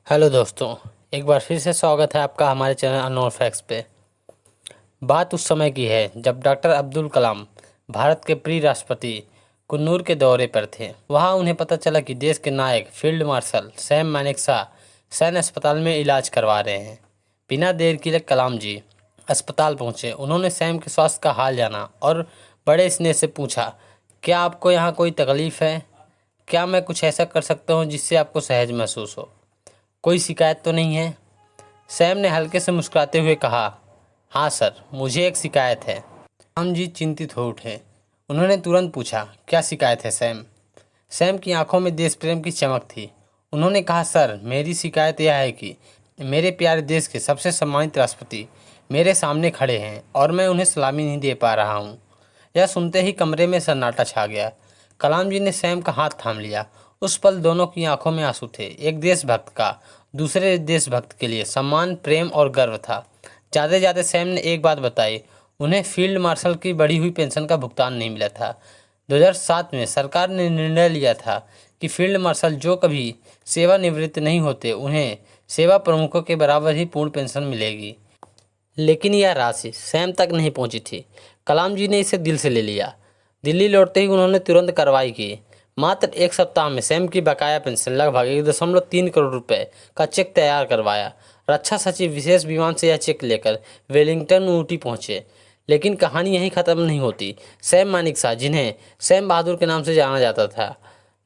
Hello दोस्तों, एक बार फिर से स्वागत है आपका हमारे चैनल अननोन फैक्ट्स पे। बात उस समय की है जब डॉक्टर अब्दुल कलाम भारत के प्रिय राष्ट्रपति कुन्नूर के दौरे पर थे। वहां उन्हें पता चला कि देश के नायक फील्ड मार्शल सैम मानेकशॉ सैन्य अस्पताल में इलाज करवा रहे हैं। बिना देर किए कलाम जी अस्पताल पहुंचे। उन्होंने सैम के स्वास्थ्य का हाल जाना और बड़े स्नेह से पूछा, क्या आपको यहाँ कोई तकलीफ है? क्या मैं कुछ ऐसा कर सकता हूँ जिससे आपको सहज महसूस हो? कोई शिकायत तो नहीं है? सैम ने हल्के से मुस्कुराते हुए कहा, हाँ सर, मुझे एक शिकायत है। राम जी चिंतित हो उठे। उन्होंने तुरंत पूछा, क्या शिकायत है सैम? सैम की आंखों में देश प्रेम की चमक थी। उन्होंने कहा, सर, मेरी शिकायत यह है कि मेरे प्यारे देश के सबसे सम्मानित राष्ट्रपति मेरे सामने खड़े हैं और मैं उन्हें सलामी नहीं दे पा रहा हूँ। यह सुनते ही कमरे में सन्नाटा छा गया। कलाम जी ने सैम का हाथ थाम लिया। उस पल दोनों की आंखों में आंसू थे। एक देशभक्त का दूसरे देशभक्त के लिए सम्मान, प्रेम और गर्व था। जाते जाते सैम ने एक बात बताई, उन्हें फील्ड मार्शल की बढ़ी हुई पेंशन का भुगतान नहीं मिला था। 2007 में सरकार ने निर्णय लिया था कि फील्ड मार्शल जो कभी सेवानिवृत्त नहीं होते उन्हें सेवा प्रमुखों के बराबर ही पूर्ण पेंशन मिलेगी। लेकिन यह राशि सैम तक नहीं पहुंची थी। कलाम जी ने इसे दिल से ले लिया। दिल्ली लौटते ही उन्होंने तुरंत कार्रवाई की। मात्र एक सप्ताह में सैम की बकाया पेंशन लगभग 1.3 करोड़ रुपए का चेक तैयार करवाया। रक्षा सचिव विशेष विमान से यह चेक लेकर वेलिंगटन ऊटी पहुंचे। लेकिन कहानी यहीं खत्म नहीं होती। सैम मानेकशॉ, जिन्हें सैम बहादुर के नाम से जाना जाता था,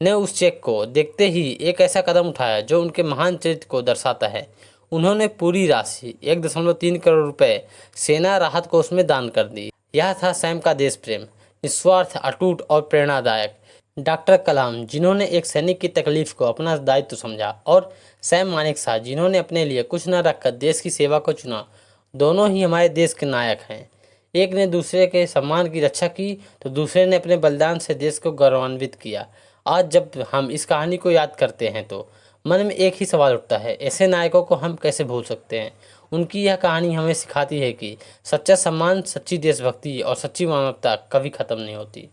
ने उस चेक को देखते ही एक ऐसा कदम उठाया जो उनके महान चरित्र को दर्शाता है। उन्होंने पूरी राशि 1.3 करोड़ रुपए सेना राहत कोष में दान कर दी। यह था सैम का देश प्रेम, निस्वार्थ, अटूट और प्रेरणादायक। डॉक्टर कलाम, जिन्होंने एक सैनिक की तकलीफ को अपना दायित्व समझा, और सैम मानेकशॉ, जिन्होंने अपने लिए कुछ न रखकर देश की सेवा को चुना, दोनों ही हमारे देश के नायक हैं। एक ने दूसरे के सम्मान की रक्षा की तो दूसरे ने अपने बलिदान से देश को गौरवान्वित किया। आज जब हम इस कहानी को याद करते हैं तो मन में एक ही सवाल उठता है, ऐसे नायकों को हम कैसे भूल सकते हैं? उनकी यह कहानी हमें सिखाती है कि सच्चा सम्मान, सच्ची देशभक्ति और सच्ची मानवता कभी खत्म नहीं होती।